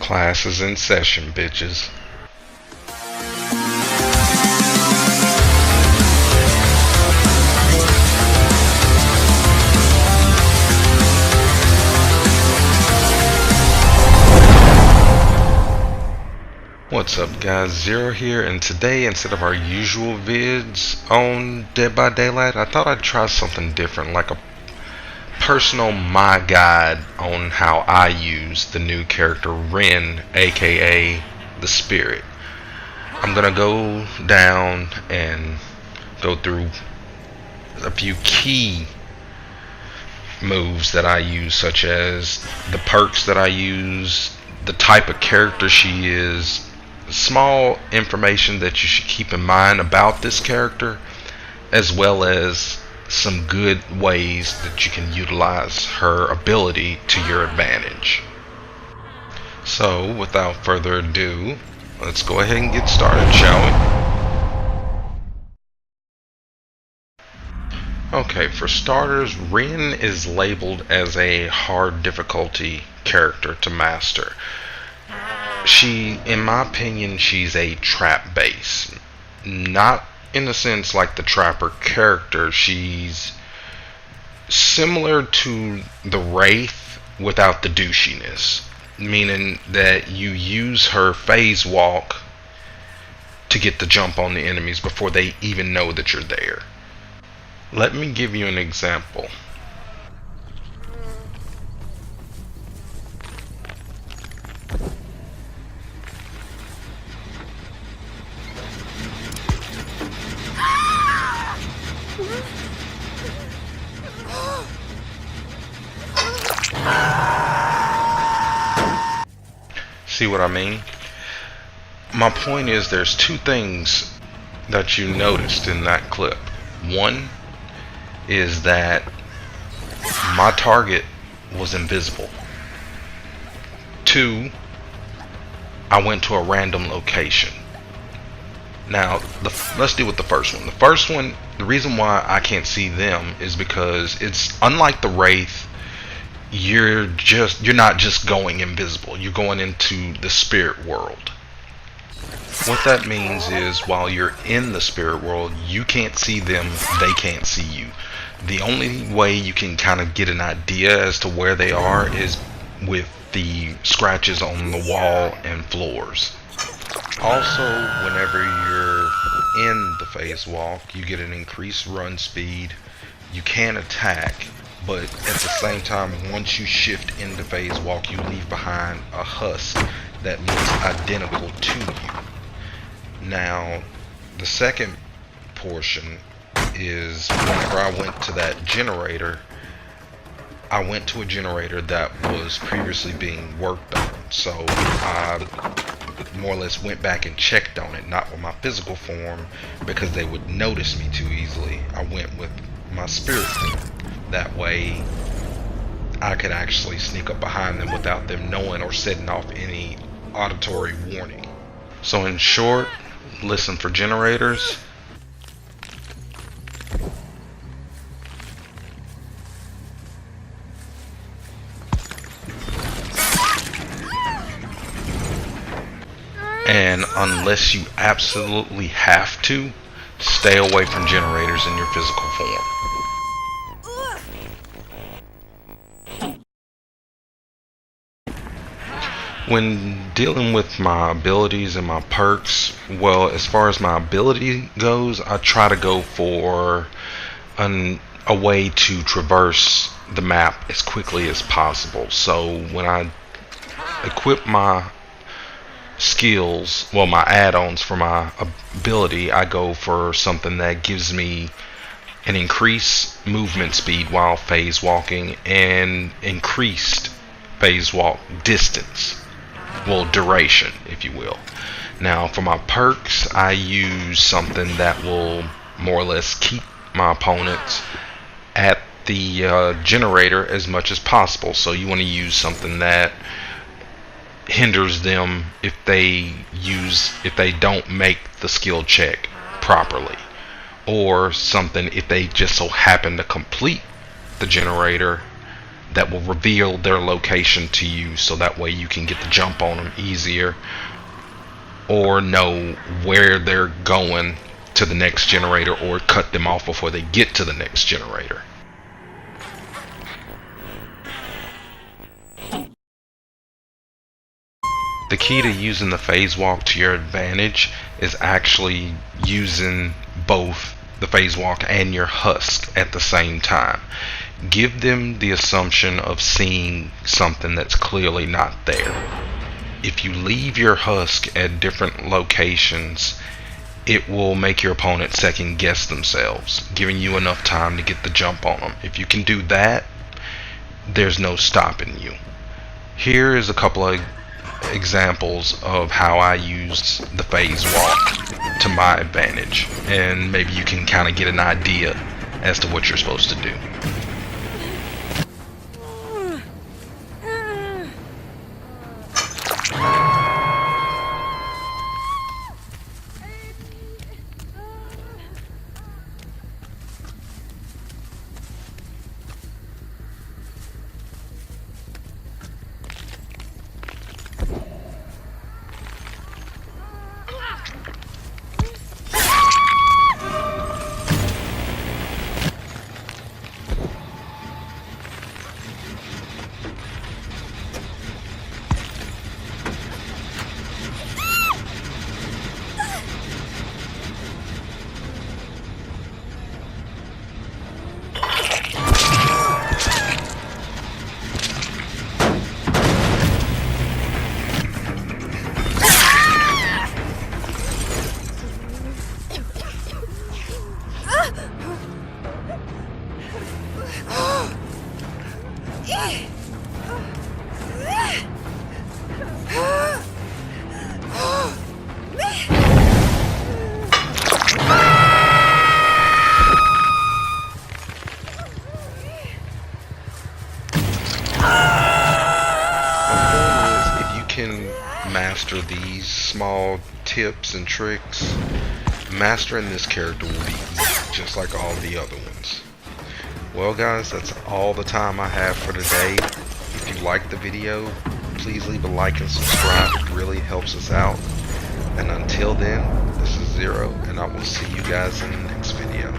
Class is in session, bitches. What's up guys, Zero here, and today instead of our usual vids on Dead by Daylight, I thought I'd try something different, like a personal my guide on how I use the new character Ren, aka the Spirit. I'm gonna go down and go through a few key moves that I use, such as the perks that I use, the type of character she is, small information that you should keep in mind about this character, as well as some good ways that you can utilize her ability to your advantage. So without further ado, let's go ahead and get started, shall we? Okay, for starters, Ren is labeled as a hard difficulty character to master. In my opinion, she's a trap base. Not in the sense like the Trapper character. She's similar to the Wraith without the douchiness. Meaning that you use her phase walk to get the jump on the enemies before they even know that you're there. Let me give you an example. See what I mean? My point is, there's two things that you noticed in that clip. One is that my target was invisible. Two, I went to a random location. Now, let's deal with the first one. The first one, the reason why I can't see them is because it's unlike the Wraith. You're not just going invisible. You're going into the spirit world. What that means is, while you're in the spirit world, you can't see them, they can't see you. The only way you can kind of get an idea as to where they are is with the scratches on the wall and floors. Also, whenever you're in the phase walk, you get an increased run speed. You can attack, but at the same time, once you shift into phase walk, you leave behind a husk that looks identical to you. Now, the second portion is whenever I went to that generator, I went to a generator that was previously being worked on. So I more or less went back and checked on it, not with my physical form because they would notice me too easily. I went with my spirit form. That way I could actually sneak up behind them without them knowing or setting off any auditory warning. So in short, listen for generators. And unless you absolutely have to, stay away from generators in your physical form. When dealing with my abilities and my perks, well, as far as my ability goes, I try to go for a way to traverse the map as quickly as possible. So when I equip my skills, well, my add-ons for my ability, I go for something that gives me an increased movement speed while phase walking and increased phase walk distance. Well, duration, if you will. Now, for my perks, I use something that will more or less keep my opponents at the generator as much as possible. So you want to use something that hinders them if they don't make the skill check properly, or something if they just so happen to complete the generator that will reveal their location to you, so that way you can get the jump on them easier, or know where they're going to the next generator, or cut them off before they get to the next generator. The key to using the phase walk to your advantage is actually using both the phase walk and your husk at the same time. Give them the assumption of seeing something that's clearly not there. If you leave your husk at different locations, it will make your opponent second guess themselves, giving you enough time to get the jump on them. If you can do that, there's no stopping you. Here is a couple of examples of how I use the phase walk to my advantage, and maybe you can kind of get an idea as to what you're supposed to do. Master these small tips and tricks, mastering this character will be easy, just like all the other ones. Well guys, that's all the time I have for today. If you liked the video, please leave a like and subscribe. It really helps us out. And until then, this is Zero, and I will see you guys in the next video.